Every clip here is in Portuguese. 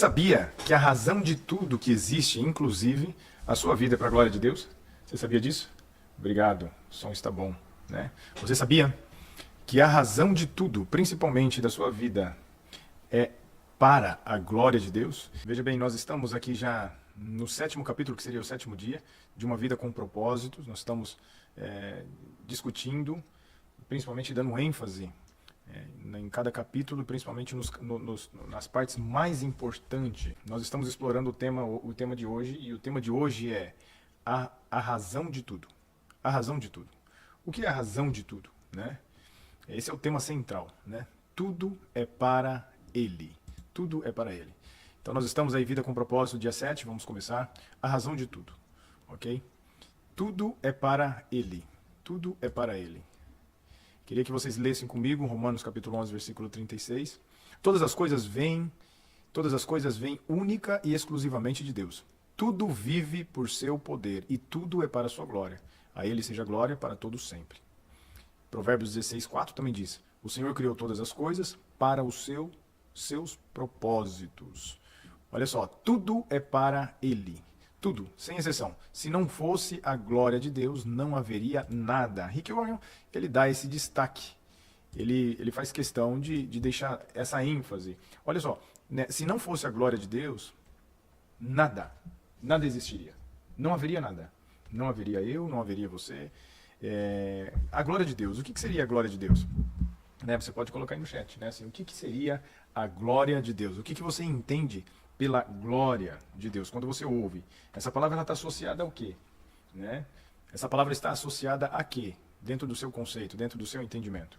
sabia que a razão de tudo que existe, inclusive a sua vida, é para a glória de Deus? Você sabia disso? Obrigado, o som está bom, né? Você sabia que a razão de tudo, principalmente da sua vida, é para a glória de Deus? Veja bem, nós estamos aqui já no 7º capítulo, que seria o 7º dia, de uma vida com propósitos. Nós estamos discutindo, principalmente dando ênfase em cada capítulo, principalmente nas partes mais importantes. Nós estamos explorando o tema de hoje, e o tema de hoje é a razão de tudo. A razão de tudo. O que é a razão de tudo, né? Esse é o tema central, né? Tudo é para Ele. Tudo é para Ele. Então nós estamos aí, Vida com Propósito, dia 7, vamos começar. A razão de tudo, ok? Tudo é para Ele. Tudo é para Ele. Queria que vocês lessem comigo Romanos capítulo 11, versículo 36. Todas as coisas vêm única e exclusivamente de Deus. Tudo vive por seu poder e tudo é para a sua glória. A Ele seja glória para todos sempre. Provérbios 16, 4 também diz: o Senhor criou todas as coisas para os seus propósitos. Olha só, tudo é para Ele. Tudo, sem exceção. Se não fosse a glória de Deus, não haveria nada. Rick Warren, ele dá esse destaque. Ele faz questão de deixar essa ênfase. Olha só, né, se não fosse a glória de Deus, nada existiria. Não haveria nada. Não haveria eu, não haveria você. A glória de Deus, o que seria a glória de Deus? Né, você pode colocar aí no chat, né? Assim, o que seria a glória de Deus? O que você entende pela glória de Deus? Quando você ouve, essa palavra está associada ao quê? Né? Essa palavra está associada a quê? Dentro do seu conceito, dentro do seu entendimento.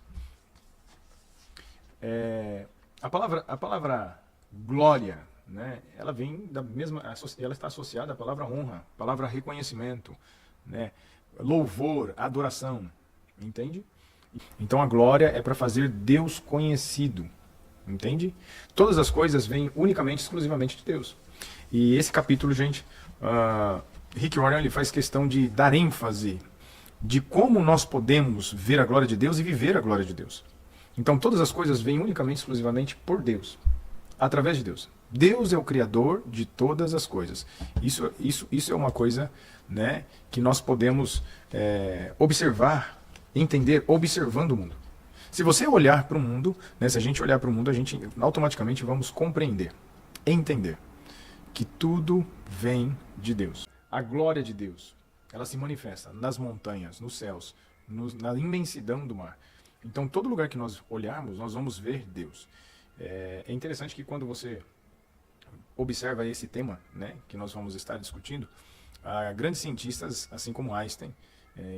A palavra glória, né? Ela vem da mesma, ela está associada à palavra honra, palavra reconhecimento, né? Louvor, adoração, entende? Então a glória é para fazer Deus conhecido. Entende? Todas as coisas vêm unicamente, exclusivamente de Deus. E esse capítulo, gente, Rick Warren, ele faz questão de dar ênfase de como nós podemos ver a glória de Deus e viver a glória de Deus. Então todas as coisas vêm unicamente, exclusivamente por Deus, através de Deus. Deus é o Criador de todas as coisas. Isso é uma coisa, né, que nós podemos observar, entender, observando o mundo. Se você olhar para o mundo, né, se a gente olhar para o mundo, a gente automaticamente vamos compreender, entender que tudo vem de Deus. A glória de Deus, ela se manifesta nas montanhas, nos céus, na imensidão do mar. Então, todo lugar que nós olharmos, nós vamos ver Deus. É interessante que quando você observa esse tema, né, que nós vamos estar discutindo, grandes cientistas, assim como Einstein,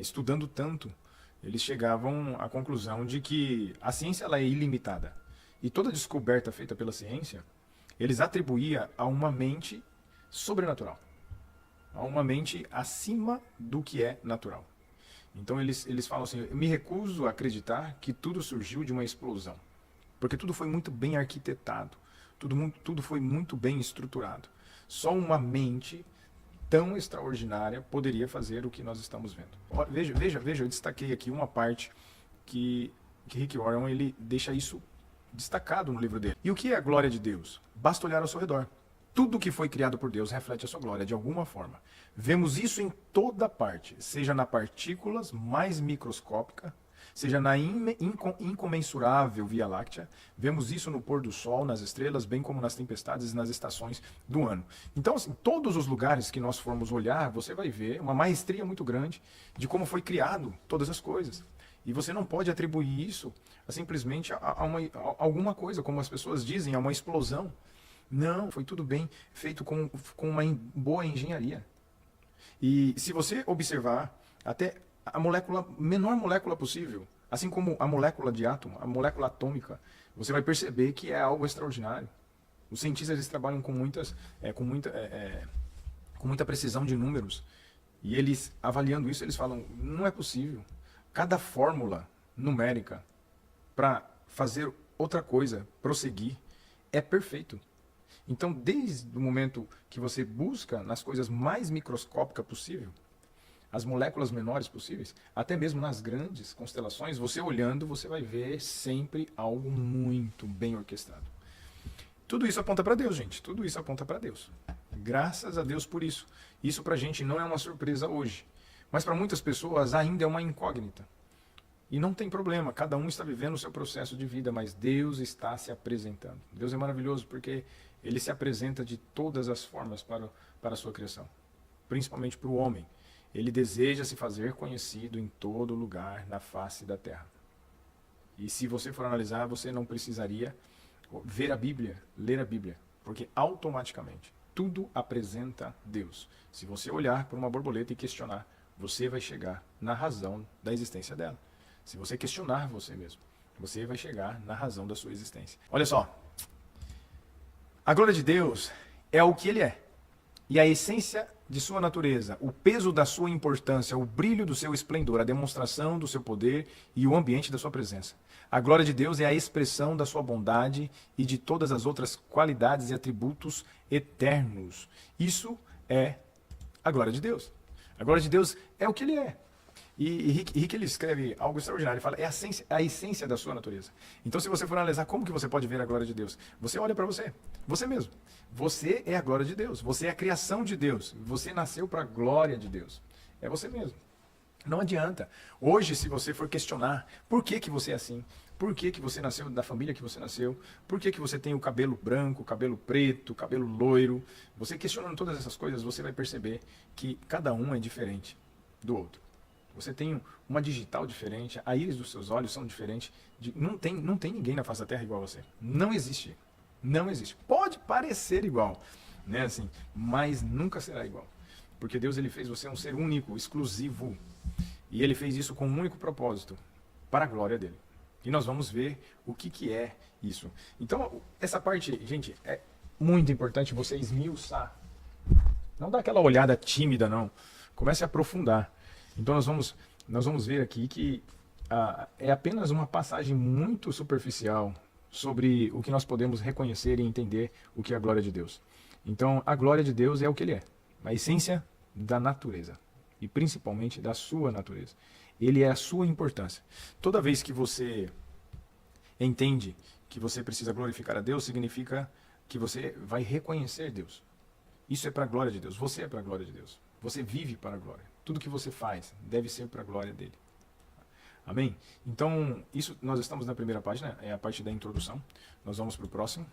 estudando tanto, eles chegavam à conclusão de que a ciência ela é ilimitada. E toda descoberta feita pela ciência, eles atribuíam a uma mente sobrenatural. A uma mente acima do que é natural. Então eles falam assim: eu me recuso a acreditar que tudo surgiu de uma explosão. Porque tudo foi muito bem arquitetado. Tudo foi muito bem estruturado. Só uma mente tão extraordinária poderia fazer o que nós estamos vendo. Veja, eu destaquei aqui uma parte que Rick Warren ele deixa isso destacado no livro dele. E o que é a glória de Deus? Basta olhar ao seu redor. Tudo que foi criado por Deus reflete a sua glória de alguma forma. Vemos isso em toda parte, seja na partículas mais microscópica, seja na incomensurável Via Láctea. Vemos isso no pôr do sol, nas estrelas, bem como nas tempestades e nas estações do ano. Então, assim, todos os lugares que nós formos olhar, você vai ver uma maestria muito grande de como foi criado todas as coisas. E você não pode atribuir isso simplesmente a alguma coisa, como as pessoas dizem, a uma explosão. Não, foi tudo bem feito com uma boa engenharia. E se você observar até a menor molécula possível, assim como a molécula de átomo, a molécula atômica, você vai perceber que é algo extraordinário. Os cientistas eles trabalham com muita precisão de números, e eles, avaliando isso, eles falam: não é possível. Cada fórmula numérica para fazer outra coisa, prosseguir, é perfeito. Então, desde o momento que você busca nas coisas mais microscópicas possível, as moléculas menores possíveis, até mesmo nas grandes constelações, você olhando, você vai ver sempre algo muito bem orquestrado. Tudo isso aponta para Deus, gente. Tudo isso aponta para Deus. Graças a Deus por isso. Isso para a gente não é uma surpresa hoje. Mas para muitas pessoas ainda é uma incógnita. E não tem problema, cada um está vivendo o seu processo de vida, mas Deus está se apresentando. Deus é maravilhoso porque Ele se apresenta de todas as formas para a sua criação. Principalmente para o homem. Ele deseja se fazer conhecido em todo lugar na face da terra. E se você for analisar, você não precisaria ver a Bíblia, ler a Bíblia, porque automaticamente tudo apresenta Deus. Se você olhar para uma borboleta e questionar, você vai chegar na razão da existência dela. Se você questionar você mesmo, você vai chegar na razão da sua existência. Olha só, a glória de Deus é o que Ele é, e a essência de sua natureza, o peso da sua importância, o brilho do seu esplendor, a demonstração do seu poder e o ambiente da sua presença. A glória de Deus é a expressão da sua bondade e de todas as outras qualidades e atributos eternos. Isso é a glória de Deus. A glória de Deus é o que Ele é. E Rick ele escreve algo extraordinário, ele fala, é a essência da sua natureza. Então se você for analisar como que você pode ver a glória de Deus, você olha para você mesmo. Você é a glória de Deus, você é a criação de Deus, você nasceu para a glória de Deus. É você mesmo. Não adianta. Hoje, se você for questionar por que você é assim, por que você nasceu da família que você nasceu, por que você tem o cabelo branco, o cabelo preto, o cabelo loiro, você questionando todas essas coisas, você vai perceber que cada um é diferente do outro. Você tem uma digital diferente, a íris dos seus olhos são diferentes. Não tem ninguém na face da Terra igual a você. Não existe. Não existe. Pode parecer igual, né, assim, mas nunca será igual. Porque Deus ele fez você um ser único, exclusivo. E Ele fez isso com um único propósito, para a glória dEle. E nós vamos ver o que é isso. Então, essa parte, gente, é muito importante você esmiuçar. Não dá aquela olhada tímida, não. Comece a aprofundar. Então nós vamos ver aqui que é apenas uma passagem muito superficial sobre o que nós podemos reconhecer e entender o que é a glória de Deus. Então a glória de Deus é o que Ele é, a essência da natureza e principalmente da sua natureza. Ele é a sua importância. Toda vez que você entende que você precisa glorificar a Deus, significa que você vai reconhecer Deus. Isso é para a glória de Deus, você é para a glória de Deus. Você vive para a glória. Tudo que você faz deve ser para a glória dele. Amém? Então, isso nós estamos na primeira página, é a parte da introdução. Nós vamos para o próximo.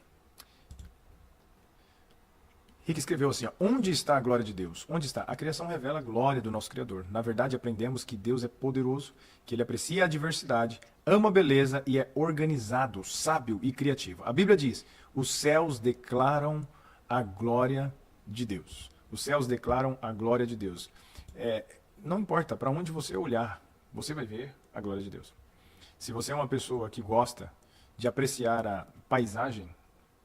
Rick escreveu assim, ó, onde está a glória de Deus? Onde está? A criação revela a glória do nosso Criador. Na verdade, aprendemos que Deus é poderoso, que Ele aprecia a diversidade, ama a beleza e é organizado, sábio e criativo. A Bíblia diz, os céus declaram a glória de Deus. Os céus declaram a glória de Deus. Não importa para onde você olhar, você vai ver a glória de Deus. Se você é uma pessoa que gosta de apreciar a paisagem,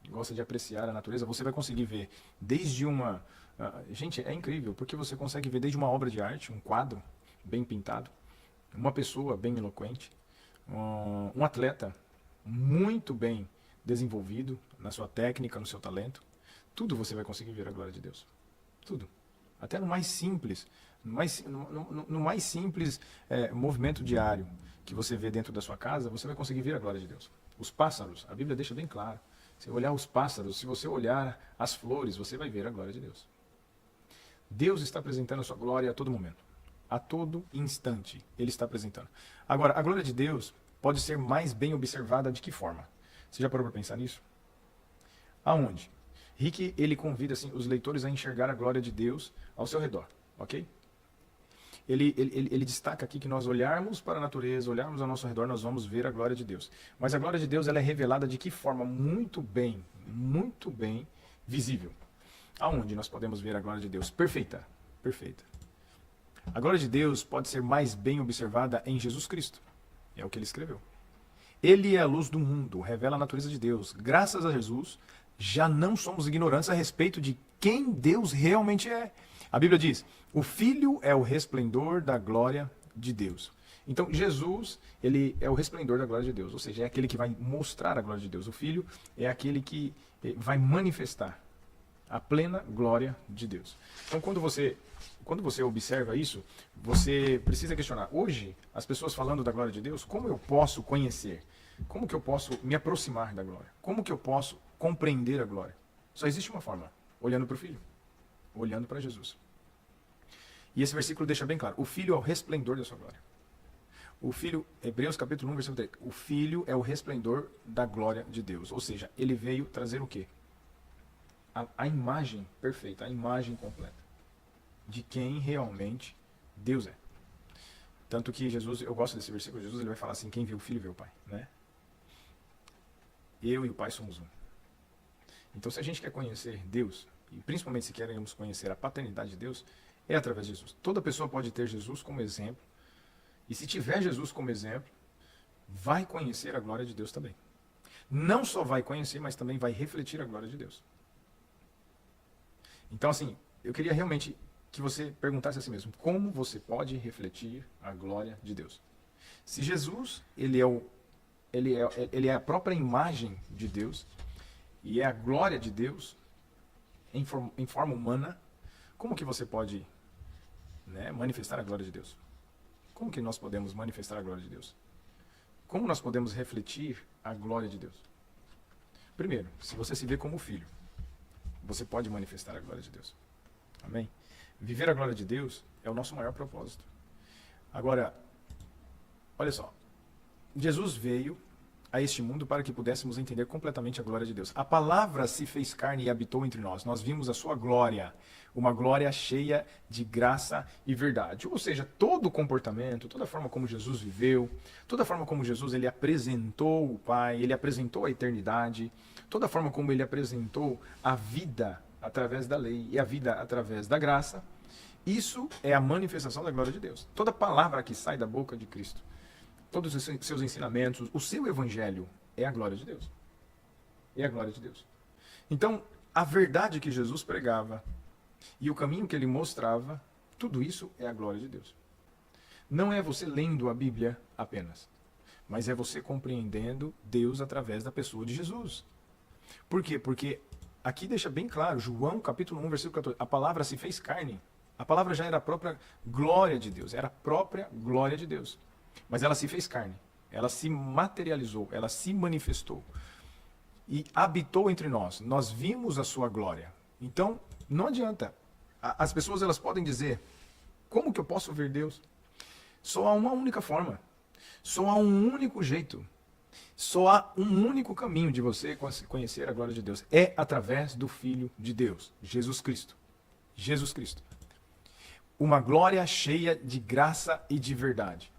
gosta de apreciar a natureza, você vai conseguir ver desde uma... gente, é incrível, porque você consegue ver desde uma obra de arte, um quadro bem pintado, uma pessoa bem eloquente, um atleta muito bem desenvolvido na sua técnica, no seu talento. Tudo você vai conseguir ver a glória de Deus. Tudo. Até no mais simples, no mais simples movimento diário que você vê dentro da sua casa, você vai conseguir ver a glória de Deus. Os pássaros, a Bíblia deixa bem claro. Se olhar os pássaros, se você olhar as flores, você vai ver a glória de Deus. Deus está apresentando a sua glória a todo momento. A todo instante, Ele está apresentando. Agora, a glória de Deus pode ser mais bem observada de que forma? Você já parou para pensar nisso? Aonde? Rick, ele convida assim, os leitores a enxergar a glória de Deus ao seu redor, ok? Ele destaca aqui que nós olharmos para a natureza, olharmos ao nosso redor, nós vamos ver a glória de Deus. Mas a glória de Deus ela é revelada de que forma? Muito bem visível. Aonde nós podemos ver a glória de Deus? Perfeita. A glória de Deus pode ser mais bem observada em Jesus Cristo. É o que ele escreveu. Ele é a luz do mundo, revela a natureza de Deus. Graças a Jesus, já não somos ignorantes a respeito de quem Deus realmente é. A Bíblia diz, o Filho é o resplendor da glória de Deus. Então, Jesus, ele é o resplendor da glória de Deus, ou seja, é aquele que vai mostrar a glória de Deus. O Filho é aquele que vai manifestar a plena glória de Deus. Então, quando você observa isso, você precisa questionar. Hoje, as pessoas falando da glória de Deus, como eu posso conhecer? Como que eu posso me aproximar da glória? Como que eu posso compreender a glória? Só existe uma forma, olhando para o Filho, olhando para Jesus. E esse versículo deixa bem claro, o Filho é o resplendor da sua glória. O Filho, Hebreus capítulo 1, versículo 3, o Filho é o resplendor da glória de Deus. Ou seja, ele veio trazer o quê? A imagem perfeita, a imagem completa de quem realmente Deus é. Tanto que Jesus, eu gosto desse versículo, Jesus ele vai falar assim, quem vê o Filho vê o Pai, né? Eu e o Pai somos um. Então se a gente quer conhecer Deus, e principalmente se queremos conhecer a paternidade de Deus, é através de Jesus. Toda pessoa pode ter Jesus como exemplo, e se tiver Jesus como exemplo, vai conhecer a glória de Deus também. Não só vai conhecer, mas também vai refletir a glória de Deus. Então assim, eu queria realmente que você perguntasse a si mesmo, como você pode refletir a glória de Deus? Se Jesus, ele é a própria imagem de Deus, e é a glória de Deus, em forma humana, como que você pode, né, manifestar a glória de Deus? Como que nós podemos manifestar a glória de Deus? Como nós podemos refletir a glória de Deus? Primeiro, se você se vê como filho, você pode manifestar a glória de Deus. Amém? Viver a glória de Deus é o nosso maior propósito. Agora, olha só. Jesus veio a este mundo para que pudéssemos entender completamente a glória de Deus. A palavra se fez carne e habitou entre nós. Nós vimos a sua glória, uma glória cheia de graça e verdade. Ou seja, todo o comportamento, toda a forma como Jesus viveu, toda a forma como Jesus ele apresentou o Pai, ele apresentou a eternidade, toda a forma como ele apresentou a vida através da lei e a vida através da graça, isso é a manifestação da glória de Deus. Toda palavra que sai da boca de Cristo, todos os seus ensinamentos, o seu evangelho é a glória de Deus. É a glória de Deus. Então, a verdade que Jesus pregava e o caminho que ele mostrava, tudo isso é a glória de Deus. Não é você lendo a Bíblia apenas, mas é você compreendendo Deus através da pessoa de Jesus. Por quê? Porque aqui deixa bem claro, João capítulo 1, versículo 14, a palavra se fez carne. A palavra já era a própria glória de Deus, era a própria glória de Deus. Mas ela se fez carne, ela se materializou, ela se manifestou e habitou entre nós. Nós vimos a sua glória. Então, não adianta. As pessoas elas podem dizer, como que eu posso ver Deus? Só há uma única forma, só há um único jeito, só há um único caminho de você conhecer a glória de Deus. É através do Filho de Deus, Jesus Cristo. Jesus Cristo. Uma glória cheia de graça e de verdade.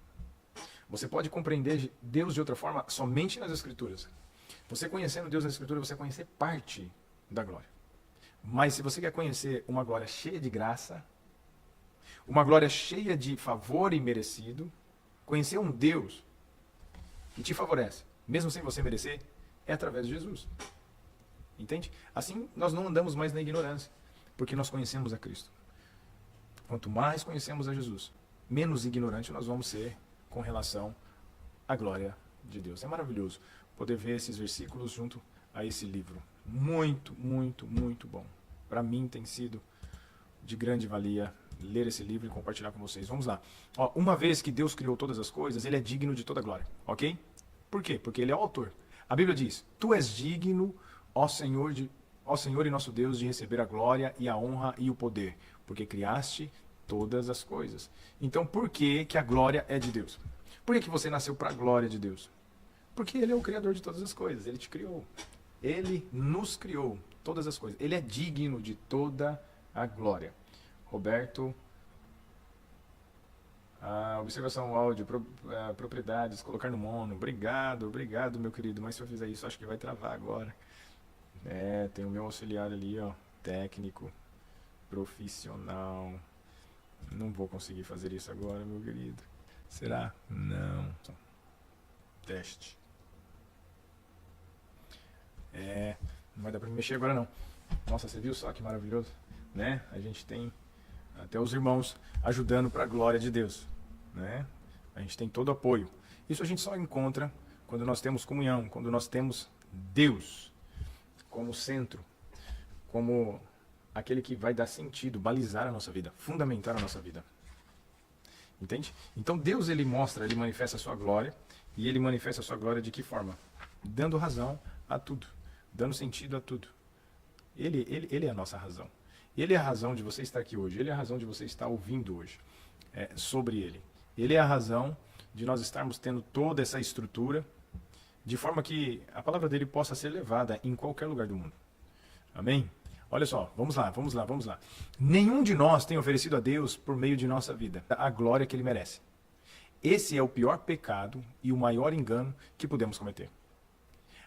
Você pode compreender Deus de outra forma somente nas Escrituras. Você conhecendo Deus nas Escrituras, você conhecer parte da glória. Mas se você quer conhecer uma glória cheia de graça, uma glória cheia de favor imerecido, conhecer um Deus que te favorece, mesmo sem você merecer, é através de Jesus. Entende? Assim, nós não andamos mais na ignorância, porque nós conhecemos a Cristo. Quanto mais conhecemos a Jesus, menos ignorante nós vamos ser com relação à glória de Deus. É maravilhoso poder ver esses versículos junto a esse livro. Muito, muito, muito bom. Para mim tem sido de grande valia ler esse livro e compartilhar com vocês. Vamos lá. Ó, uma vez que Deus criou todas as coisas, ele é digno de toda glória. Ok? Por quê? Porque ele é o autor. A Bíblia diz, tu és digno, ó Senhor e nosso Deus, de receber a glória e a honra e o poder, porque criaste todas as coisas. Então, por que que a glória é de Deus? Por que que você nasceu para a glória de Deus? Porque ele é o criador de todas as coisas, ele te criou. Ele nos criou todas as coisas. Ele é digno de toda a glória. Roberto, observação áudio, propriedades, colocar no mono. Obrigado, obrigado, meu querido. Mas se eu fizer isso, acho que vai travar agora. Tem o meu auxiliar ali, ó, técnico, profissional. Não vou conseguir fazer isso agora, meu querido. Será? Não. Teste. Não vai dar pra me mexer agora não. Nossa, você viu só que maravilhoso? Né? A gente tem até os irmãos ajudando para a glória de Deus. Né? A gente tem todo o apoio. Isso a gente só encontra quando nós temos comunhão, quando nós temos Deus como centro, como aquele que vai dar sentido, balizar a nossa vida, fundamentar a nossa vida. Entende? Então Deus ele manifesta a sua glória, e ele manifesta a sua glória de que forma? Dando razão a tudo. dando sentido a tudo. Ele é a nossa razão. Ele é a razão de você estar aqui hoje. Ele é a razão de você estar ouvindo hoje sobre ele. Ele é a razão de nós estarmos tendo toda essa estrutura, de forma que a palavra dele possa ser levada em qualquer lugar do mundo. Amém? Olha só, vamos lá. Nenhum de nós tem oferecido a Deus, por meio de nossa vida, a glória que ele merece. Esse é o pior pecado e o maior engano que podemos cometer.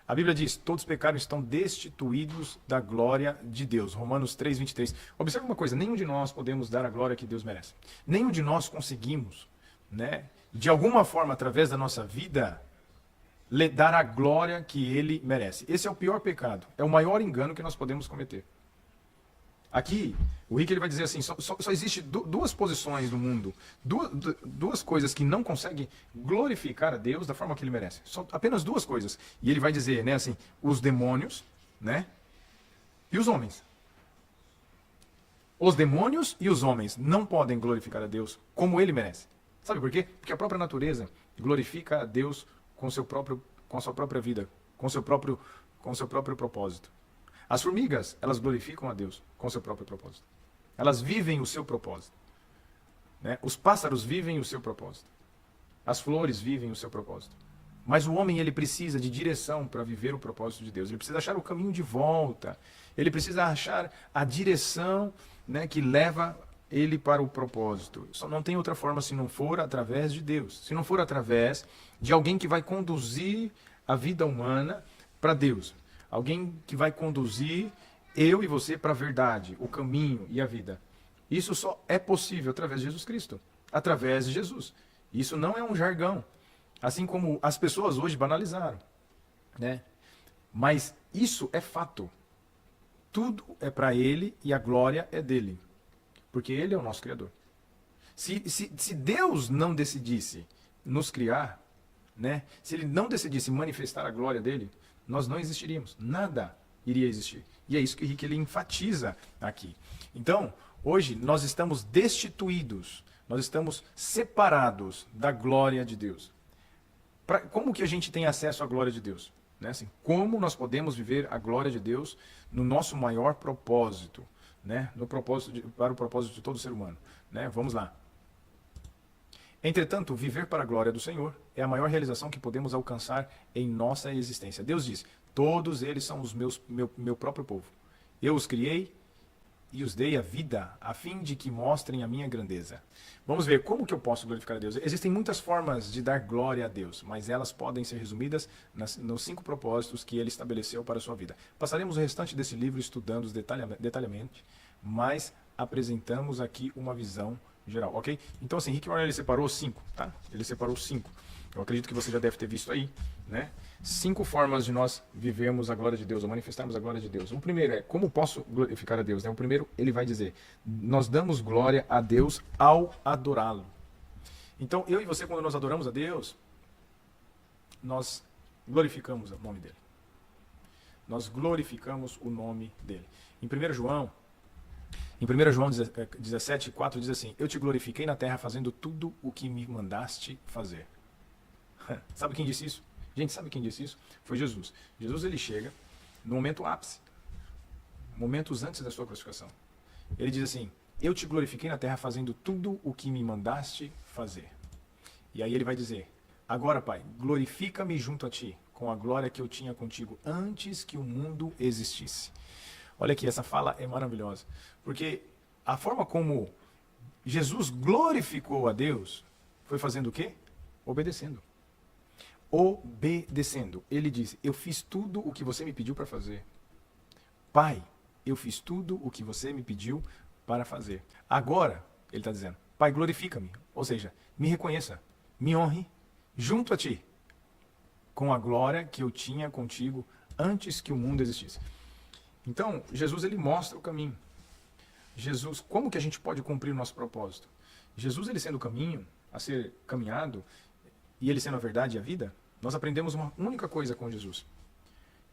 A Bíblia diz, todos pecaram e estão destituídos da glória de Deus. Romanos 3:23. Observe uma coisa, nenhum de nós podemos dar a glória que Deus merece. Nenhum de nós conseguimos, de alguma forma, através da nossa vida, lhe dar a glória que ele merece. Esse é o pior pecado, é o maior engano que nós podemos cometer. Aqui, o Rick ele vai dizer assim, só existe duas posições no mundo, duas coisas que não conseguem glorificar a Deus da forma que ele merece. Apenas duas coisas. E ele vai dizer, assim, os demônios, e os homens. Os demônios e os homens não podem glorificar a Deus como ele merece. Sabe por quê? Porque a própria natureza glorifica a Deus com a sua própria vida, com seu próprio propósito. As formigas, elas glorificam a Deus com seu próprio propósito. Elas vivem o seu propósito. Os pássaros vivem o seu propósito. As flores vivem o seu propósito. Mas o homem, ele precisa de direção para viver o propósito de Deus. Ele precisa achar o caminho de volta. Ele precisa achar a direção, que leva ele para o propósito. Só não tem outra forma se não for através de Deus. Se não for através de alguém que vai conduzir a vida humana para Deus. Alguém que vai conduzir eu e você para a verdade, o caminho e a vida. Isso só é possível através de Jesus Cristo. Através de Jesus. Isso não é um jargão. Assim como as pessoas hoje banalizaram. Mas isso é fato. Tudo é para ele e a glória é dele. Porque ele é o nosso Criador. Se Deus não decidisse nos criar, se ele não decidisse manifestar a glória dele, nós não existiríamos. Nada iria existir. E é isso que Rick ele enfatiza aqui. Então, hoje nós estamos destituídos, nós estamos separados da glória de Deus. Como que a gente tem acesso à glória de Deus? Assim, como nós podemos viver a glória de Deus no nosso maior propósito? Para o propósito de todo ser humano. Vamos lá. Entretanto, viver para a glória do Senhor é a maior realização que podemos alcançar em nossa existência. Deus diz, todos eles são meu próprio povo. Eu os criei e os dei a vida, a fim de que mostrem a minha grandeza. Vamos ver como que eu posso glorificar a Deus. Existem muitas formas de dar glória a Deus, mas elas podem ser resumidas nos 5 propósitos que ele estabeleceu para a sua vida. Passaremos o restante desse livro estudando detalhadamente, mas apresentamos aqui uma visão geral, ok? Então, assim, Rick Warren, ele separou 5, tá? Ele separou 5. Eu acredito que você já deve ter visto aí, 5 formas de nós vivermos a glória de Deus, ou manifestarmos a glória de Deus. O primeiro é, como posso glorificar a Deus? O primeiro, ele vai dizer, nós damos glória a Deus ao adorá-lo. Então, eu e você, quando nós adoramos a Deus, nós glorificamos o nome dele. Nós glorificamos o nome dele. Em 1 João 17:4 diz assim, eu te glorifiquei na terra fazendo tudo o que me mandaste fazer. Sabe quem disse isso? Gente, sabe quem disse isso? Foi Jesus. Jesus, ele chega no momento ápice, momentos antes da sua crucificação. Ele diz assim, eu te glorifiquei na terra fazendo tudo o que me mandaste fazer. E aí ele vai dizer, agora, Pai, glorifica-me junto a ti, com a glória que eu tinha contigo antes que o mundo existisse. Olha aqui, essa fala é maravilhosa. Porque a forma como Jesus glorificou a Deus foi fazendo o quê? Obedecendo. Obedecendo. Ele disse, eu fiz tudo o que você me pediu para fazer. Pai, eu fiz tudo o que você me pediu para fazer. Agora, ele está dizendo, Pai, glorifica-me. Ou seja, me reconheça, me honre junto a ti, com a glória que eu tinha contigo antes que o mundo existisse. Então, Jesus, ele mostra o caminho. Jesus, como que a gente pode cumprir o nosso propósito? Jesus, ele sendo o caminho a ser caminhado, e ele sendo a verdade e a vida, nós aprendemos uma única coisa com Jesus,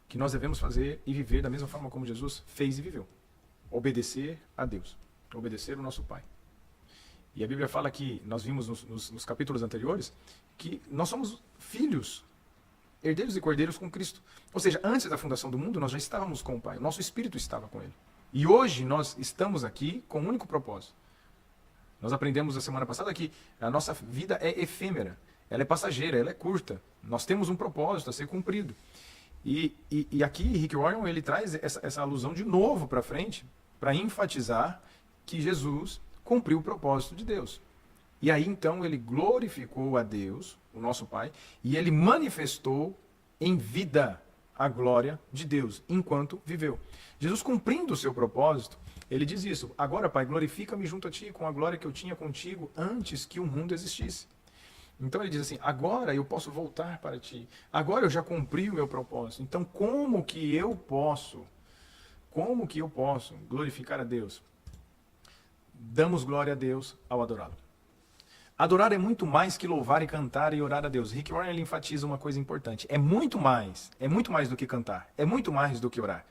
que nós devemos fazer e viver da mesma forma como Jesus fez e viveu. Obedecer a Deus, obedecer o nosso Pai. E a Bíblia fala que, nós vimos nos capítulos anteriores, que nós somos filhos herdeiros e cordeiros com Cristo. Ou seja, antes da fundação do mundo, nós já estávamos com o Pai, o nosso espírito estava com Ele. E hoje nós estamos aqui com um único propósito. Nós aprendemos a semana passada que a nossa vida é efêmera, ela é passageira, ela é curta. Nós temos um propósito a ser cumprido. E aqui Rick Warren ele traz essa alusão de novo para frente, para enfatizar que Jesus cumpriu o propósito de Deus. E aí então ele glorificou a Deus, o nosso Pai, e ele manifestou em vida a glória de Deus enquanto viveu. Jesus cumprindo o seu propósito, ele diz isso: agora, Pai, glorifica-me junto a ti com a glória que eu tinha contigo antes que o mundo existisse. Então ele diz assim: agora eu posso voltar para ti. Agora eu já cumpri o meu propósito. Então como que eu posso glorificar a Deus? Damos glória a Deus ao adorá-lo. Adorar é muito mais que louvar e cantar e orar a Deus. Rick Warren ele enfatiza uma coisa importante. É muito mais do que cantar. É muito mais do que orar.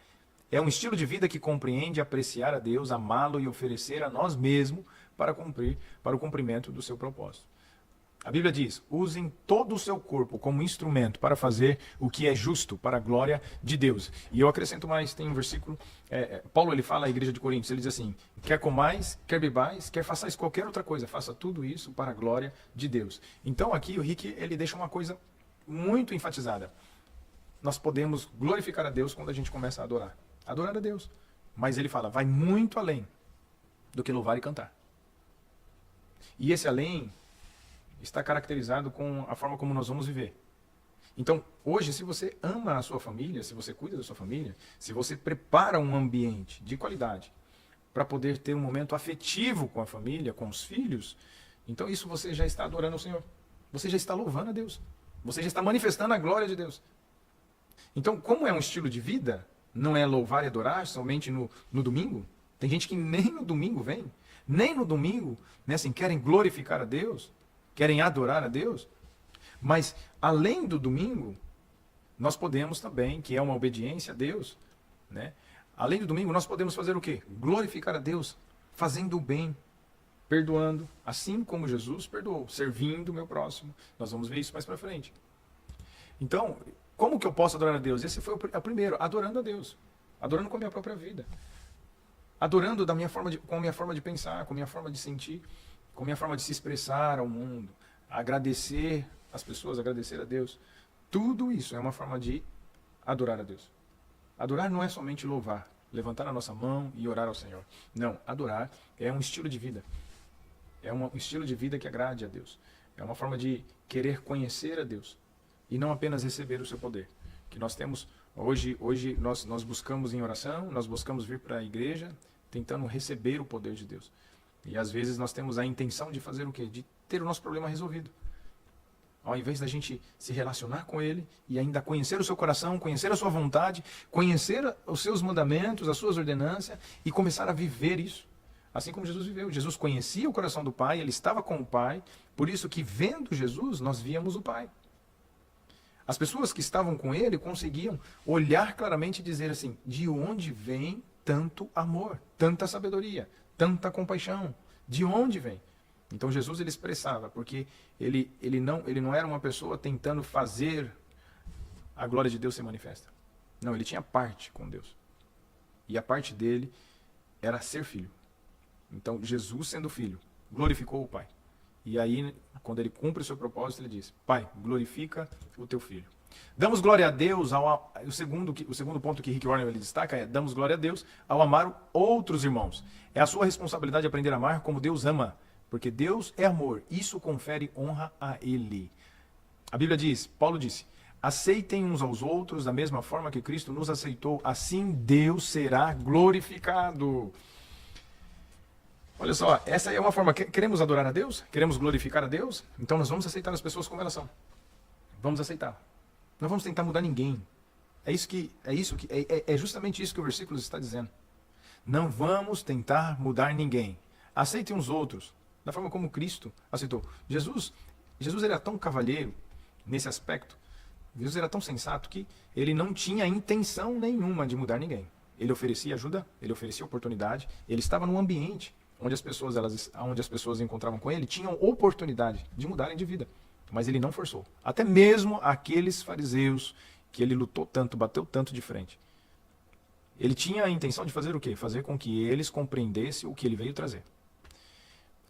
É um estilo de vida que compreende apreciar a Deus, amá-lo e oferecer a nós mesmos para o cumprimento do seu propósito. A Bíblia diz: usem todo o seu corpo como instrumento para fazer o que é justo para a glória de Deus. E eu acrescento mais, tem um versículo, Paulo ele fala à igreja de Coríntios, ele diz assim: quer comais, quer bebais, quer façais qualquer outra coisa, faça tudo isso para a glória de Deus. Então aqui o Rick ele deixa uma coisa muito enfatizada. Nós podemos glorificar a Deus quando a gente começa a adorar a Deus. Mas ele fala, vai muito além do que louvar e cantar. E esse além está caracterizado com a forma como nós vamos viver. Então, hoje, se você ama a sua família, se você cuida da sua família, se você prepara um ambiente de qualidade para poder ter um momento afetivo com a família, com os filhos, então isso você já está adorando ao Senhor. Você já está louvando a Deus. Você já está manifestando a glória de Deus. Então, como é um estilo de vida, não é louvar e adorar somente no domingo. Tem gente que nem no domingo vem. Nem no domingo, né, assim, querem glorificar a Deus, querem adorar a Deus. Mas, além do domingo, nós podemos também, que é uma obediência a Deus, né? Além do domingo, nós podemos fazer o quê? Glorificar a Deus, fazendo o bem, perdoando, assim como Jesus perdoou, servindo o meu próximo. Nós vamos ver isso mais para frente. Então, como que eu posso adorar a Deus? Esse foi o primeiro, adorando a Deus, adorando com a minha própria vida, adorando com a minha forma de pensar, com a minha forma de sentir, com a minha forma de se expressar ao mundo, agradecer as pessoas, agradecer a Deus. Tudo isso é uma forma de adorar a Deus. Adorar não é somente louvar, levantar a nossa mão e orar ao Senhor. Não, adorar é um estilo de vida. É um estilo de vida que agrade a Deus. É uma forma de querer conhecer a Deus e não apenas receber o seu poder. Que nós temos, hoje nós buscamos em oração, nós buscamos vir para a igreja tentando receber o poder de Deus. E às vezes nós temos a intenção de fazer o quê? De ter o nosso problema resolvido. Ao invés da gente se relacionar com Ele e ainda conhecer o seu coração, conhecer a sua vontade, conhecer os seus mandamentos, as suas ordenanças e começar a viver isso. Assim como Jesus viveu. Jesus conhecia o coração do Pai, Ele estava com o Pai, por isso que vendo Jesus nós víamos o Pai. As pessoas que estavam com Ele conseguiam olhar claramente e dizer assim, de onde vem tanto amor, tanta sabedoria, tanta compaixão? De onde vem? Então Jesus ele expressava, porque ele não era uma pessoa tentando fazer a glória de Deus ser manifesta. Não, ele tinha parte com Deus. E a parte dele era ser filho. Então Jesus, sendo filho, glorificou o Pai. E aí, quando ele cumpre o seu propósito, ele diz, Pai, glorifica o teu filho. Damos glória a Deus, o segundo ponto que Rick Warren ele destaca é, damos glória a Deus ao amar outros irmãos. É a sua responsabilidade aprender a amar como Deus ama. Porque Deus é amor, isso confere honra a Ele. A Bíblia diz, Paulo disse, aceitem uns aos outros da mesma forma que Cristo nos aceitou, assim Deus será glorificado. Olha só, essa é uma forma, queremos adorar a Deus? Queremos glorificar a Deus? Então nós vamos aceitar as pessoas como elas são. Vamos aceitar. Não vamos tentar mudar ninguém. É justamente isso que o versículo está dizendo. Não vamos tentar mudar ninguém. Aceitem os outros da forma como Cristo aceitou. Jesus era tão cavalheiro nesse aspecto. Jesus era tão sensato que ele não tinha intenção nenhuma de mudar ninguém. Ele oferecia ajuda, ele oferecia oportunidade, ele estava num ambiente onde as pessoas encontravam com ele tinham oportunidade de mudarem de vida. mas ele não forçou. Até mesmo aqueles fariseus que ele lutou tanto, bateu tanto de frente. Ele tinha a intenção de fazer o quê? Fazer com que eles compreendessem o que ele veio trazer.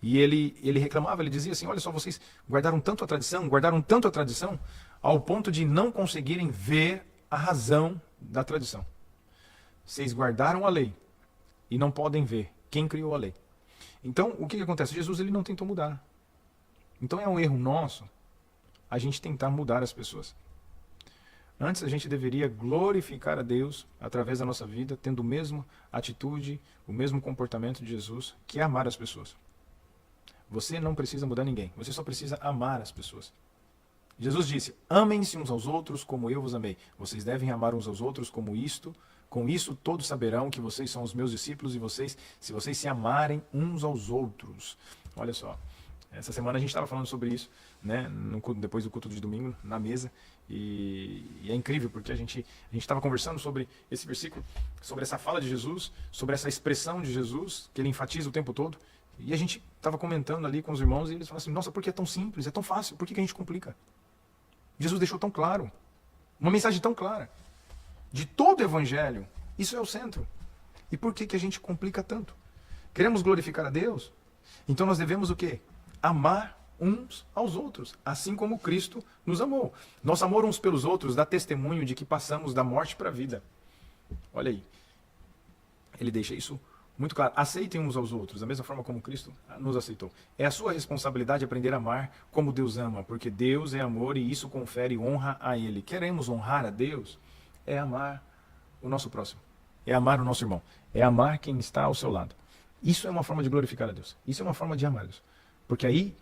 E ele reclamava, ele dizia assim, olha só, vocês guardaram tanto a tradição, ao ponto de não conseguirem ver a razão da tradição. Vocês guardaram a lei e não podem ver quem criou a lei. Então, o que acontece? Jesus ele não tentou mudar. Então é um erro nosso a gente tentar mudar as pessoas. Antes a gente deveria glorificar a Deus através da nossa vida, tendo a mesma atitude, o mesmo comportamento de Jesus, que é amar as pessoas. Você não precisa mudar ninguém, você só precisa amar as pessoas. Jesus disse, amem-se uns aos outros como eu vos amei. Vocês devem amar uns aos outros como isto. Com isso todos saberão que vocês são os meus discípulos e se vocês se amarem uns aos outros. Olha só, essa semana a gente estava falando sobre isso, né, depois do culto de domingo, na mesa. E é incrível porque a gente estava conversando sobre esse versículo, sobre essa fala de Jesus, sobre essa expressão de Jesus, que ele enfatiza o tempo todo. E a gente estava comentando ali com os irmãos e eles falaram assim, nossa, por que é tão simples, é tão fácil, por que a gente complica? Jesus deixou tão claro, uma mensagem tão clara. De todo o evangelho, isso é o centro. E por que a gente complica tanto? Queremos glorificar a Deus? Então nós devemos o quê? Amar uns aos outros, assim como Cristo nos amou. Nosso amor uns pelos outros dá testemunho de que passamos da morte para a vida. Olha aí, ele deixa isso muito claro. Aceitem uns aos outros, da mesma forma como Cristo nos aceitou. É a sua responsabilidade aprender a amar como Deus ama, porque Deus é amor e isso confere honra a Ele. Queremos honrar a Deus? É amar o nosso próximo, é amar o nosso irmão, é amar quem está ao seu lado. Isso é uma forma de glorificar a Deus, isso é uma forma de amar a Deus. Porque aí,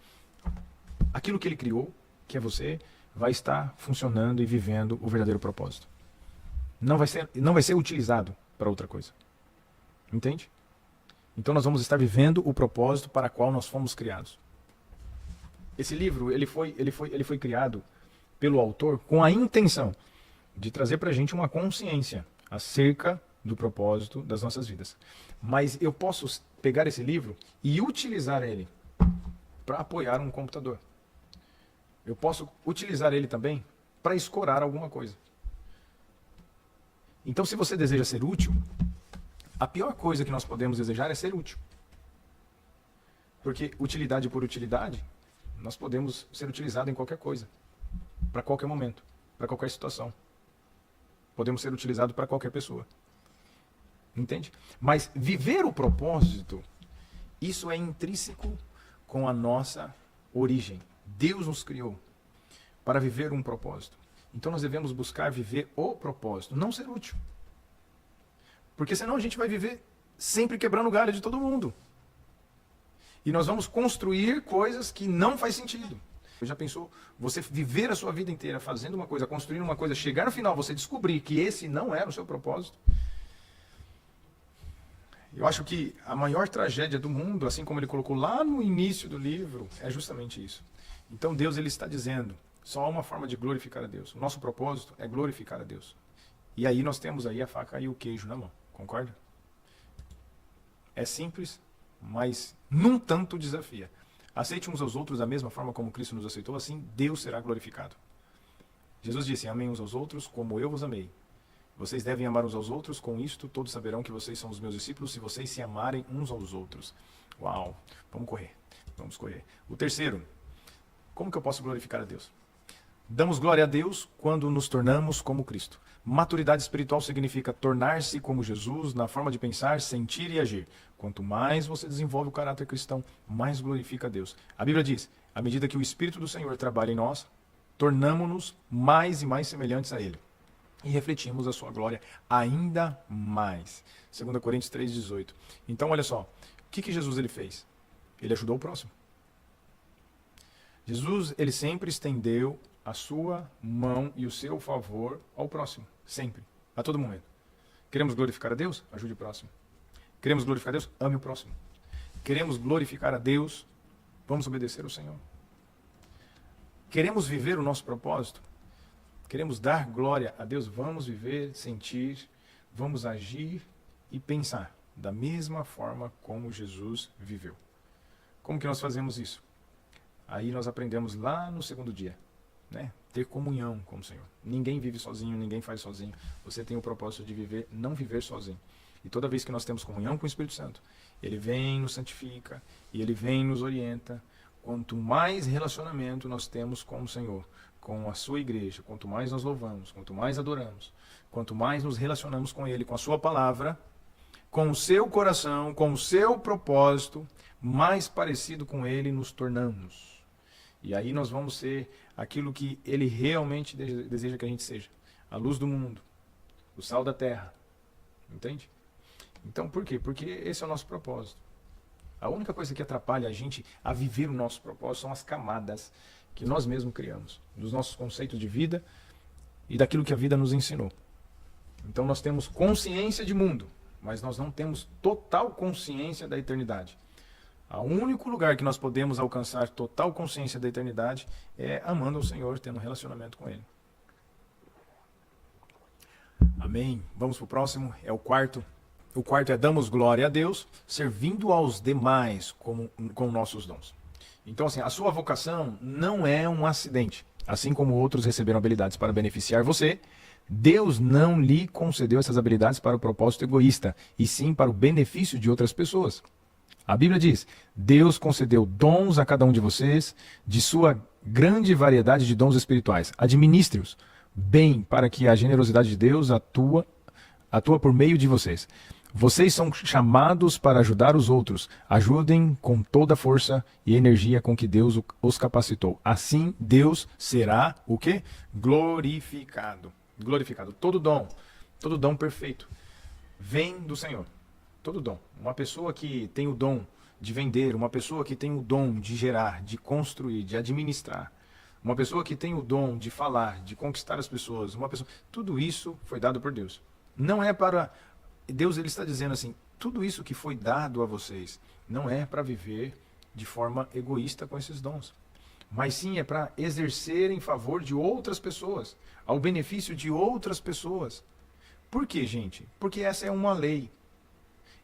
aquilo que Ele criou, que é você, vai estar funcionando e vivendo o verdadeiro propósito. Não vai ser utilizado para outra coisa. Entende? Então nós vamos estar vivendo o propósito para o qual nós fomos criados. Esse livro ele foi criado pelo autor com a intenção de trazer para a gente uma consciência acerca do propósito das nossas vidas. Mas eu posso pegar esse livro e utilizar ele para apoiar um computador. Eu posso utilizar ele também para escorar alguma coisa. Então, se você deseja ser útil, a pior coisa que nós podemos desejar é ser útil. Porque utilidade por utilidade, nós podemos ser utilizados em qualquer coisa, para qualquer momento, para qualquer situação. Podemos ser utilizados para qualquer pessoa. Entende? Mas viver o propósito, isso é intrínseco com a nossa origem. Deus nos criou para viver um propósito. Então nós devemos buscar viver o propósito, não ser útil. Porque senão a gente vai viver sempre quebrando o galho de todo mundo. E nós vamos construir coisas que não faz sentido. Já pensou você viver a sua vida inteira fazendo uma coisa, construindo uma coisa, chegar no final você descobrir que esse não era o seu propósito? Eu acho que a maior tragédia do mundo, assim como ele colocou lá no início do livro, é justamente isso. Então Deus ele está dizendo, só há uma forma de glorificar a Deus. O nosso propósito é glorificar a Deus. E aí nós temos aí a faca e o queijo na mão, concorda? É simples, mas num tanto desafia. Aceite uns aos outros da mesma forma como Cristo nos aceitou, assim Deus será glorificado. Jesus disse, amem uns aos outros como eu vos amei. Vocês devem amar uns aos outros, com isto todos saberão que vocês são os meus discípulos, se vocês se amarem uns aos outros. Uau, vamos correr. O terceiro, como que eu posso glorificar a Deus? Damos glória a Deus quando nos tornamos como Cristo. Maturidade espiritual significa tornar-se como Jesus na forma de pensar, sentir e agir. Quanto mais você desenvolve o caráter cristão, mais glorifica a Deus. A Bíblia diz, à medida que o Espírito do Senhor trabalha em nós, tornamos-nos mais e mais semelhantes a Ele. E refletimos a sua glória ainda mais. 2 Coríntios 3,18. Então, olha só, o que Jesus ele fez? Ele ajudou o próximo. Jesus, ele sempre estendeu a sua mão e o seu favor ao próximo. Sempre. A todo momento. Queremos glorificar a Deus? Ajude o próximo. Queremos glorificar a Deus? Ame o próximo. Queremos glorificar a Deus? Vamos obedecer ao Senhor. Queremos viver o nosso propósito? Queremos dar glória a Deus? Vamos viver, sentir, vamos agir e pensar da mesma forma como Jesus viveu. Como que nós fazemos isso? Aí nós aprendemos lá no segundo dia, né? Ter comunhão com o Senhor. Ninguém vive sozinho, ninguém faz sozinho. Você tem o propósito de viver, não viver sozinho. E toda vez que nós temos comunhão com o Espírito Santo, ele vem, nos santifica e ele vem, nos orienta. Quanto mais relacionamento nós temos com o Senhor, com a sua igreja, quanto mais nós louvamos, quanto mais adoramos, quanto mais nos relacionamos com ele, com a sua palavra, com o seu coração, com o seu propósito, mais parecido com ele nos tornamos. E aí nós vamos ser aquilo que ele realmente deseja que a gente seja. A luz do mundo, o sal da terra. Entende? Então por quê? Porque esse é o nosso propósito. A única coisa que atrapalha a gente a viver o nosso propósito são as camadas que nós mesmos criamos, dos nossos conceitos de vida e daquilo que a vida nos ensinou. Então nós temos consciência de mundo, mas nós não temos total consciência da eternidade. O único lugar que nós podemos alcançar total consciência da eternidade é amando ao Senhor, tendo um relacionamento com Ele. Amém. Vamos para o próximo, é o quarto. O quarto é damos glória a Deus, servindo aos demais com nossos dons. Então, assim, a sua vocação não é um acidente. Assim como outros receberam habilidades para beneficiar você, Deus não lhe concedeu essas habilidades para o propósito egoísta, e sim para o benefício de outras pessoas. A Bíblia diz, Deus concedeu dons a cada um de vocês, de sua grande variedade de dons espirituais. Administre-os bem para que a generosidade de Deus atua por meio de vocês. Vocês são chamados para ajudar os outros. Ajudem com toda a força e energia com que Deus os capacitou. Assim, Deus será o quê? Glorificado. Glorificado. Todo dom perfeito vem do Senhor. Todo dom. Uma pessoa que tem o dom de vender, uma pessoa que tem o dom de gerar, de construir, de administrar, uma pessoa que tem o dom de falar, de conquistar as pessoas, tudo isso foi dado por Deus. Não é para... Deus ele está dizendo assim, tudo isso que foi dado a vocês não é para viver de forma egoísta com esses dons, mas sim é para exercer em favor de outras pessoas, ao benefício de outras pessoas. Por quê, gente? Porque essa é uma lei.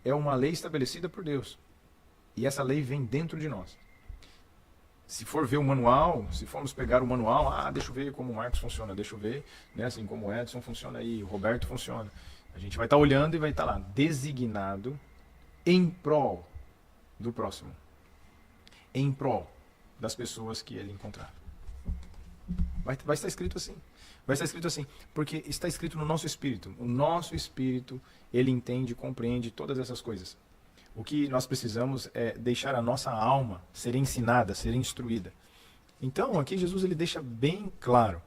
É uma lei estabelecida por Deus. E essa lei vem dentro de nós. Se for ver o manual, se formos pegar o manual, deixa eu ver como o Marcos funciona, deixa eu ver, né, assim como o Edson funciona aí, o Roberto funciona. A gente vai estar olhando e vai estar lá, designado em prol do próximo. Em prol das pessoas que ele encontrar. Vai estar escrito assim. Vai estar escrito assim, porque está escrito no nosso espírito. O nosso espírito, ele entende, compreende todas essas coisas. O que nós precisamos é deixar a nossa alma ser ensinada, ser instruída. Então, aqui Jesus ele deixa bem claro,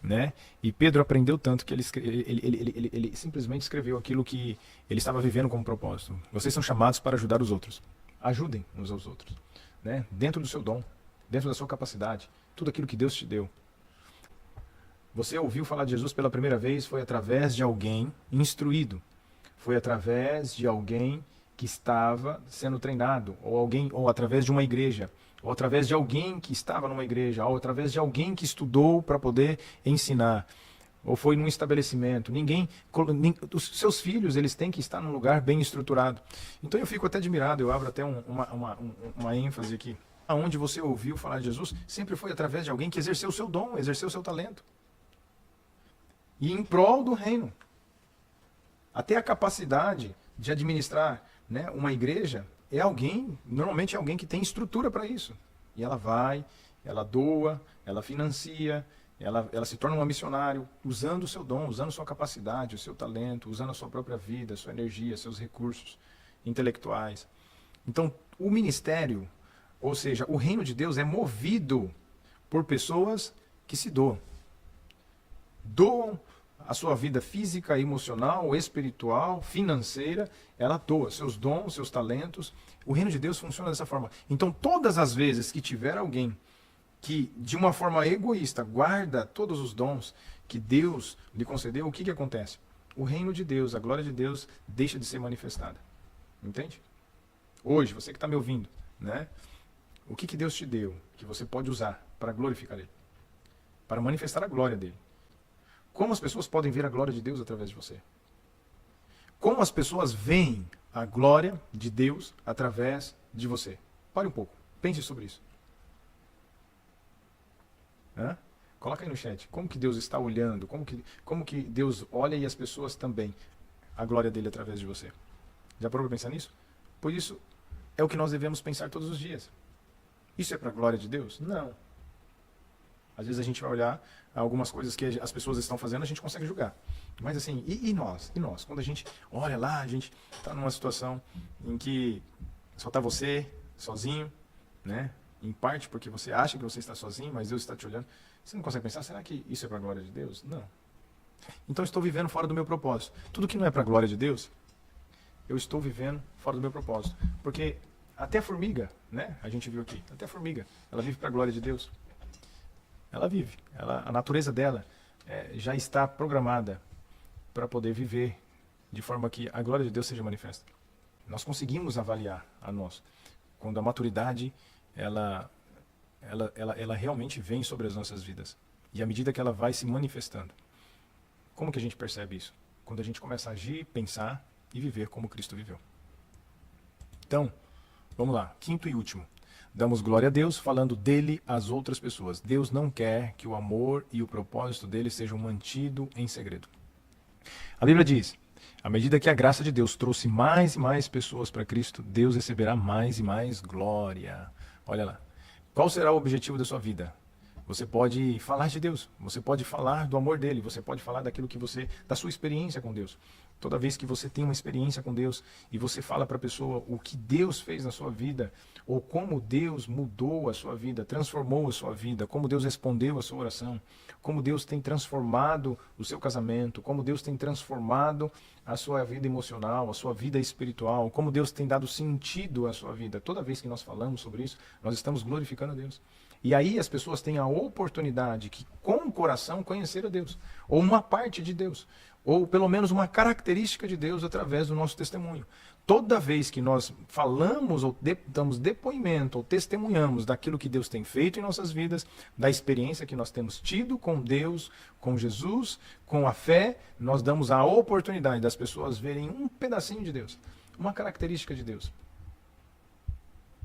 né? E Pedro aprendeu tanto que ele simplesmente escreveu aquilo que ele estava vivendo como propósito. Vocês são chamados para ajudar os outros. Ajudem uns aos outros, né? Dentro do seu dom, dentro da sua capacidade, tudo aquilo que Deus te deu. Você ouviu falar de Jesus pela primeira vez, foi através de alguém instruído. Foi através de alguém que estava sendo treinado, ou através de uma igreja, ou através de alguém que estava numa igreja, ou através de alguém que estudou para poder ensinar, ou foi num estabelecimento. Os seus filhos, eles têm que estar num lugar bem estruturado. Então eu fico até admirado, eu abro até uma ênfase aqui. Aonde você ouviu falar de Jesus, sempre foi através de alguém que exerceu o seu dom, exerceu o seu talento. E em prol do reino. Até a capacidade de administrar, né, uma igreja normalmente é alguém que tem estrutura para isso. E ela vai, ela doa, ela financia, ela se torna um missionário, usando o seu dom, usando sua capacidade, o seu talento, usando a sua própria vida, a sua energia, seus recursos intelectuais. Então, o ministério, ou seja, o reino de Deus é movido por pessoas que se doam. Doam a sua vida física, emocional, espiritual, financeira, ela doa seus dons, seus talentos. O reino de Deus funciona dessa forma. Então, todas as vezes que tiver alguém que, de uma forma egoísta, guarda todos os dons que Deus lhe concedeu, o que acontece? O reino de Deus, a glória de Deus, deixa de ser manifestada. Entende? Hoje, você que está me ouvindo, né? O que Deus te deu, que você pode usar para glorificar Ele? Para manifestar a glória dEle. Como as pessoas podem ver a glória de Deus através de você? Como as pessoas veem a glória de Deus através de você? Pare um pouco, pense sobre isso. Hã? Coloca aí no chat. Como que Deus está olhando? Como que Deus olha e as pessoas também? A glória dele através de você. Já parou para pensar nisso? Por isso, é o que nós devemos pensar todos os dias. Isso é para a glória de Deus? Não. Às vezes a gente vai olhar algumas coisas que as pessoas estão fazendo, a gente consegue julgar. Mas assim, e nós? E nós? Quando a gente olha lá, a gente está numa situação em que só está você, sozinho, né? Em parte porque você acha que você está sozinho, mas Deus está te olhando. Você não consegue pensar, será que isso é para a glória de Deus? Não. Então eu estou vivendo fora do meu propósito. Tudo que não é para a glória de Deus, eu estou vivendo fora do meu propósito. Porque até a formiga, né? A gente viu aqui, até a formiga, ela vive para a glória de Deus. Ela vive. A natureza dela já está programada para poder viver de forma que a glória de Deus seja manifesta. Nós conseguimos avaliar a nós quando a maturidade ela realmente vem sobre as nossas vidas. E à medida que ela vai se manifestando. Como que a gente percebe isso? Quando a gente começa a agir, pensar e viver como Cristo viveu. Então, vamos lá. Quinto e último. Damos glória a Deus falando dele às outras pessoas. Deus não quer que o amor e o propósito dele sejam mantidos em segredo. A Bíblia diz, à medida que a graça de Deus trouxe mais e mais pessoas para Cristo, Deus receberá mais e mais glória. Olha lá. Qual será o objetivo da sua vida? Você pode falar de Deus, você pode falar do amor dele, você pode falar daquilo que da sua experiência com Deus. Toda vez que você tem uma experiência com Deus e você fala para a pessoa o que Deus fez na sua vida, ou como Deus mudou a sua vida, transformou a sua vida, como Deus respondeu a sua oração, como Deus tem transformado o seu casamento, como Deus tem transformado a sua vida emocional, a sua vida espiritual, como Deus tem dado sentido à sua vida. Toda vez que nós falamos sobre isso, nós estamos glorificando a Deus. E aí as pessoas têm a oportunidade de, com o coração, conhecer a Deus, ou uma parte de Deus, ou pelo menos uma característica de Deus através do nosso testemunho. Toda vez que nós falamos ou damos depoimento ou testemunhamos daquilo que Deus tem feito em nossas vidas, da experiência que nós temos tido com Deus, com Jesus, com a fé, nós damos a oportunidade das pessoas verem um pedacinho de Deus, uma característica de Deus.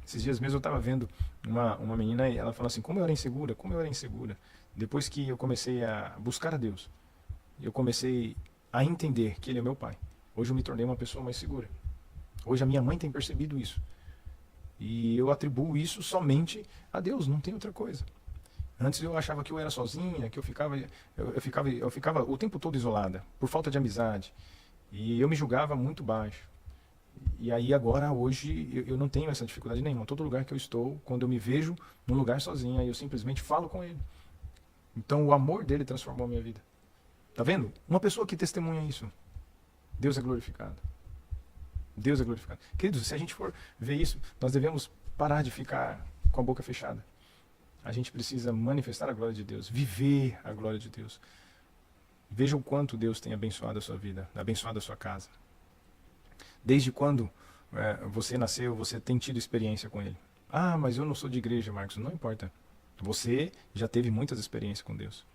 Esses dias mesmo eu estava vendo uma menina e ela falou assim, como eu era insegura. Depois que eu comecei a buscar a Deus, eu comecei a entender que Ele é meu Pai. Hoje eu me tornei uma pessoa mais segura. Hoje a minha mãe tem percebido isso. E eu atribuo isso somente a Deus, não tem outra coisa. Antes eu achava que eu era sozinha, que eu ficava o tempo todo isolada, por falta de amizade. E eu me julgava muito baixo. E aí agora, hoje, eu não tenho essa dificuldade nenhuma. Todo lugar que eu estou, quando eu me vejo num lugar sozinha, eu simplesmente falo com Ele. Então o amor dele transformou a minha vida. Tá vendo? Uma pessoa que testemunha isso, Deus é glorificado. Deus é glorificado. Queridos, se a gente for ver isso, nós devemos parar de ficar com a boca fechada. A gente precisa manifestar a glória de Deus, viver a glória de Deus. Veja o quanto Deus tem abençoado a sua vida, abençoado a sua casa. Desde quando você nasceu, você tem tido experiência com Ele. Ah, mas eu não sou de igreja, Marcos. Não importa. Você já teve muitas experiências com Deus.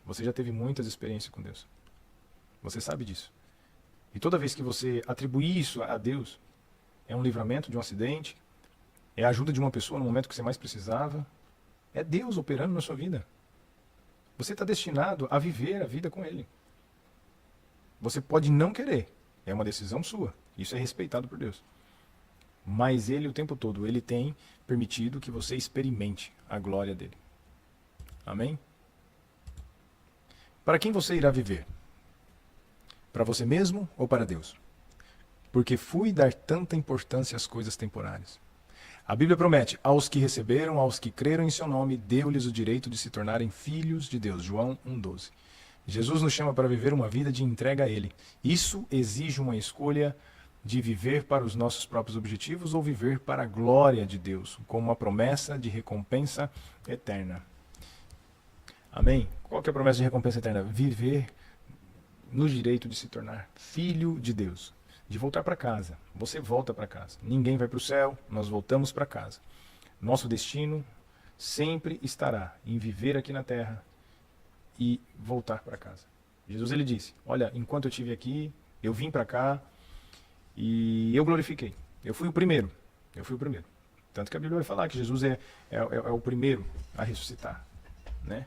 Você já teve muitas experiências com Deus. Você sabe disso. E toda vez que você atribui isso a Deus, é um livramento de um acidente, é a ajuda de uma pessoa no momento que você mais precisava, é Deus operando na sua vida. Você está destinado a viver a vida com Ele. Você pode não querer, é uma decisão sua, isso é respeitado por Deus. Mas Ele o tempo todo, Ele tem permitido que você experimente a glória dEle. Amém? Para quem você irá viver? Para você mesmo ou para Deus? Porque fui dar tanta importância às coisas temporárias. A Bíblia promete, aos que receberam, aos que creram em seu nome, deu-lhes o direito de se tornarem filhos de Deus. João 1,12. Jesus nos chama para viver uma vida de entrega a Ele. Isso exige uma escolha de viver para os nossos próprios objetivos ou viver para a glória de Deus, com uma promessa de recompensa eterna. Amém? Qual que é a promessa de recompensa eterna? Viver no direito de se tornar filho de Deus, de voltar para casa. Você volta para casa. Ninguém vai para o céu, nós voltamos para casa. Nosso destino sempre estará em viver aqui na terra e voltar para casa. Jesus ele disse, olha, enquanto eu estive aqui, eu vim para cá e eu glorifiquei. Eu fui o primeiro. Tanto que a Bíblia vai falar que Jesus é o primeiro a ressuscitar. né?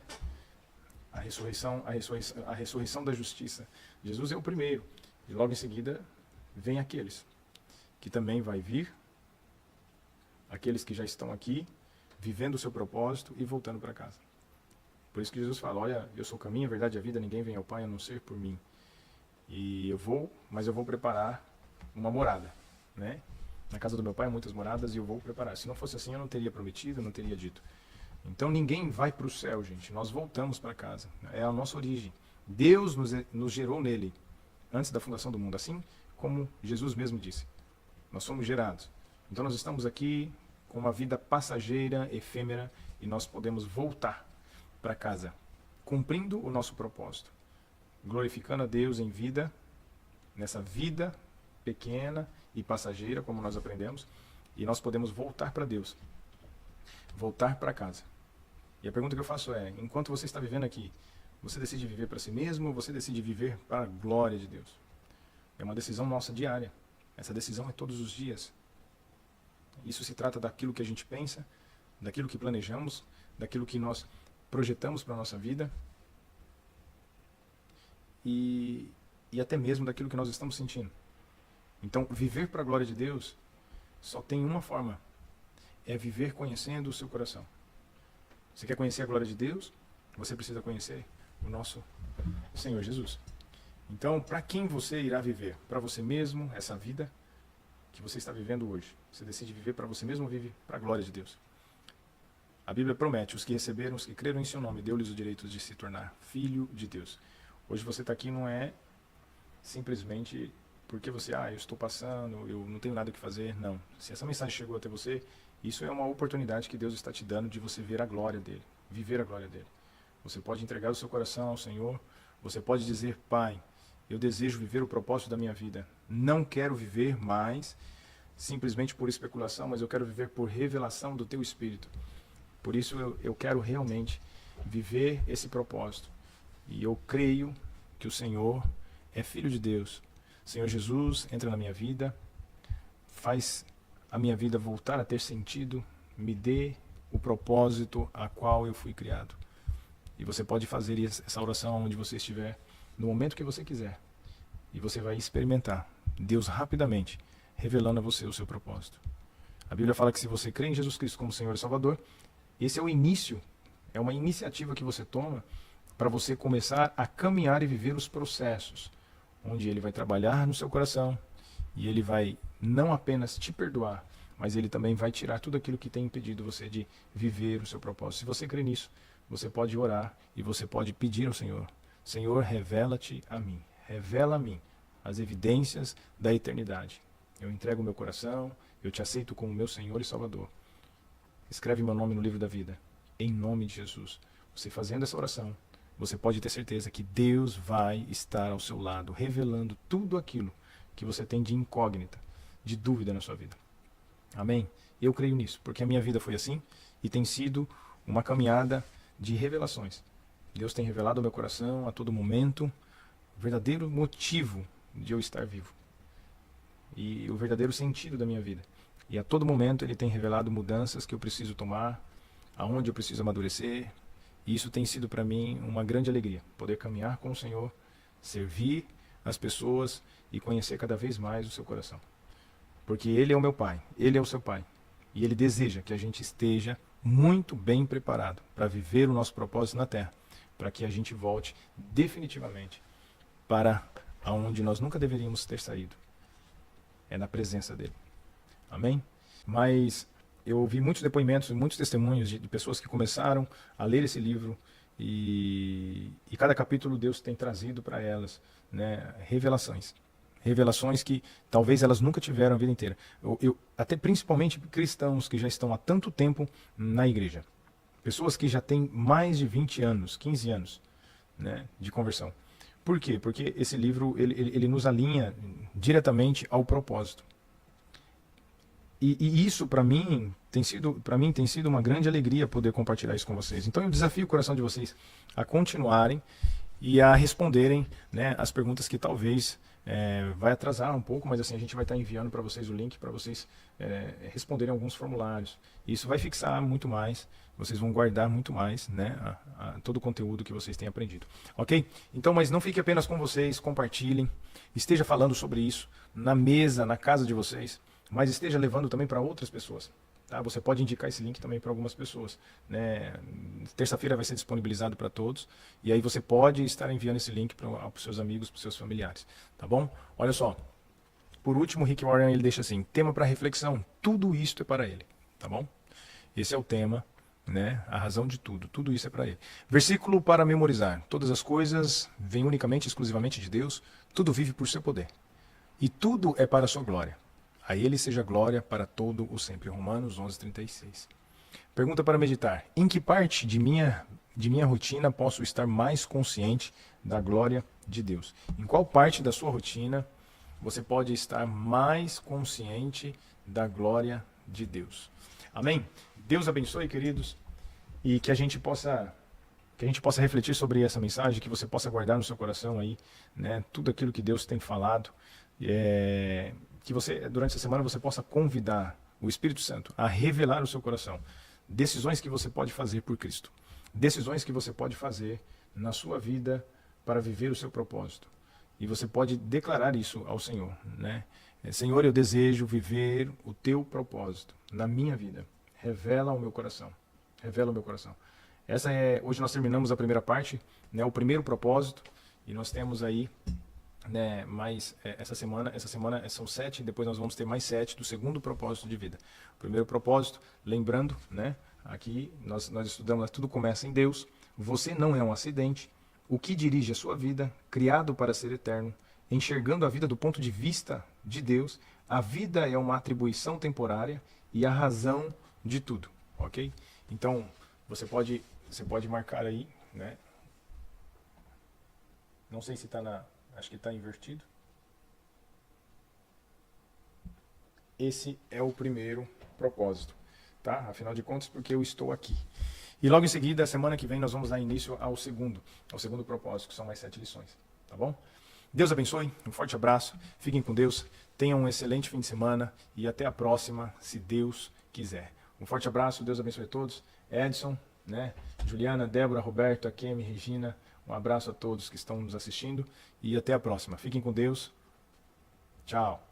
A ressurreição da justiça. Jesus é o primeiro. E logo em seguida vem aqueles que também vai vir, aqueles que já estão aqui, vivendo o seu propósito e voltando para casa. Por isso que Jesus fala, olha, eu sou o caminho, a verdade e a vida, ninguém vem ao Pai a não ser por mim. E mas eu vou preparar uma morada, né? Na casa do meu Pai há muitas moradas e eu vou preparar. Se não fosse assim, eu não teria prometido, eu não teria dito. Então ninguém vai para o céu, gente. Nós voltamos para casa. É a nossa origem. Deus nos gerou nele, antes da fundação do mundo. Assim como Jesus mesmo disse. Nós somos gerados. Então nós estamos aqui com uma vida passageira, efêmera, e nós podemos voltar para casa, cumprindo o nosso propósito. Glorificando a Deus em vida, nessa vida pequena e passageira, como nós aprendemos. E nós podemos voltar para Deus. Voltar para casa. E a pergunta que eu faço é, enquanto você está vivendo aqui, você decide viver para si mesmo ou você decide viver para a glória de Deus? É uma decisão nossa diária. Essa decisão é todos os dias. Isso se trata daquilo que a gente pensa, daquilo que planejamos, daquilo que nós projetamos para a nossa vida e até mesmo daquilo que nós estamos sentindo. Então, viver para a glória de Deus só tem uma forma. É viver conhecendo o seu coração. Você quer conhecer a glória de Deus? Você precisa conhecer o nosso Senhor Jesus. Então, para quem você irá viver? Para você mesmo, essa vida que você está vivendo hoje. Você decide viver para você mesmo ou vive para a glória de Deus? A Bíblia promete, os que receberam, os que creram em seu nome, deu-lhes o direito de se tornar filho de Deus. Hoje você está aqui não é simplesmente porque você, eu estou passando, eu não tenho nada o que fazer. Não. Se essa mensagem chegou até você, isso é uma oportunidade que Deus está te dando de você ver a glória dele, viver a glória dele. Você pode entregar o seu coração ao Senhor, você pode dizer, Pai, eu desejo viver o propósito da minha vida. Não quero viver mais simplesmente por especulação, mas eu quero viver por revelação do teu Espírito. Por isso eu quero realmente viver esse propósito. E eu creio que o Senhor é Filho de Deus. Senhor Jesus, entra na minha vida, faz a minha vida voltar a ter sentido, me dê o propósito a qual eu fui criado. E você pode fazer essa oração onde você estiver, no momento que você quiser. E você vai experimentar Deus rapidamente revelando a você o seu propósito. A Bíblia fala que se você crê em Jesus Cristo como Senhor e Salvador, esse é o início, é uma iniciativa que você toma para você começar a caminhar e viver os processos, onde Ele vai trabalhar no seu coração e Ele vai não apenas te perdoar, mas Ele também vai tirar tudo aquilo que tem impedido você de viver o seu propósito. Se você crê nisso, você pode orar e você pode pedir ao Senhor, Senhor, revela-te a mim, revela a mim as evidências da eternidade. Eu entrego o meu coração, eu te aceito como meu Senhor e Salvador. Escreve meu nome no livro da vida, em nome de Jesus. Você fazendo essa oração, você pode ter certeza que Deus vai estar ao seu lado, revelando tudo aquilo que você tem de incógnita, de dúvida na sua vida. Amém? Eu creio nisso, porque a minha vida foi assim e tem sido uma caminhada de revelações. Deus tem revelado ao meu coração a todo momento o verdadeiro motivo de eu estar vivo e o verdadeiro sentido da minha vida. E a todo momento Ele tem revelado mudanças que eu preciso tomar, aonde eu preciso amadurecer. E isso tem sido para mim uma grande alegria, poder caminhar com o Senhor, servir as pessoas e conhecer cada vez mais o seu coração. Porque Ele é o meu Pai, Ele é o seu Pai. E Ele deseja que a gente esteja muito bem preparado para viver o nosso propósito na Terra, para que a gente volte definitivamente para aonde nós nunca deveríamos ter saído. É na presença dEle. Amém? Mas eu ouvi muitos depoimentos, muitos testemunhos de pessoas que começaram a ler esse livro e cada capítulo Deus tem trazido para elas, né, revelações. Revelações que talvez elas nunca tiveram a vida inteira. Até principalmente cristãos que já estão há tanto tempo na igreja. Pessoas que já têm mais de 20 anos, 15 anos, né, de conversão. Por quê? Porque esse livro ele nos alinha diretamente ao propósito. E isso para mim tem sido uma grande alegria poder compartilhar isso com vocês. Então eu desafio o coração de vocês a continuarem e a responderem, né, as perguntas que talvez Vai atrasar um pouco, mas assim a gente vai estar enviando para vocês o link para vocês responderem alguns formulários. Isso vai fixar muito mais, vocês vão guardar muito mais, né, todo o conteúdo que vocês têm aprendido. Ok? Então, mas não fique apenas com vocês, compartilhem, esteja falando sobre isso na mesa, na casa de vocês, mas esteja levando também para outras pessoas. Tá? Você pode indicar esse link também para algumas pessoas, né? Terça-feira vai ser disponibilizado para todos, e aí você pode estar enviando esse link para os seus amigos, para os seus familiares, tá bom? Olha só, por último, Rick Warren ele deixa assim, tema para reflexão, tudo isto é para ele, tá bom? Esse é o tema, né? A razão de tudo, tudo isso é para ele. Versículo para memorizar, todas as coisas vêm unicamente, exclusivamente de Deus, tudo vive por seu poder, e tudo é para a sua glória. A ele seja glória para todo o sempre. Romanos 11:36. Pergunta para meditar. Em que parte de minha rotina posso estar mais consciente da glória de Deus? Em qual parte da sua rotina você pode estar mais consciente da glória de Deus? Amém? Deus abençoe, queridos, e que a gente possa refletir sobre essa mensagem, que você possa guardar no seu coração aí, né, tudo aquilo que Deus tem falado. Que você, durante a semana, você possa convidar o Espírito Santo a revelar o seu coração decisões que você pode fazer por Cristo, decisões que você pode fazer na sua vida para viver o seu propósito. E você pode declarar isso ao Senhor, né? Senhor, eu desejo viver o teu propósito na minha vida. Revela o meu coração. Revela o meu coração. Hoje nós terminamos a primeira parte, né, o primeiro propósito, e nós temos aí, né, mais essa semana são 7, depois nós vamos ter mais 7 do segundo propósito de vida. O primeiro propósito, lembrando, né, aqui nós estudamos, tudo começa em Deus, você não é um acidente, o que dirige a sua vida, criado para ser eterno, enxergando a vida do ponto de vista de Deus, a vida é uma atribuição temporária e a razão de tudo, ok? Então, você pode marcar aí, né? Não sei se está acho que está invertido. Esse é o primeiro propósito, tá? Afinal de contas, porque eu estou aqui. E logo em seguida, semana que vem, nós vamos dar início ao segundo propósito, que são mais 7 lições, tá bom? Deus abençoe, um forte abraço, fiquem com Deus, tenham um excelente fim de semana e até a próxima, se Deus quiser. Um forte abraço, Deus abençoe a todos. Edson, né? Juliana, Débora, Roberto, Akemi, Regina, um abraço a todos que estão nos assistindo e até a próxima. Fiquem com Deus. Tchau.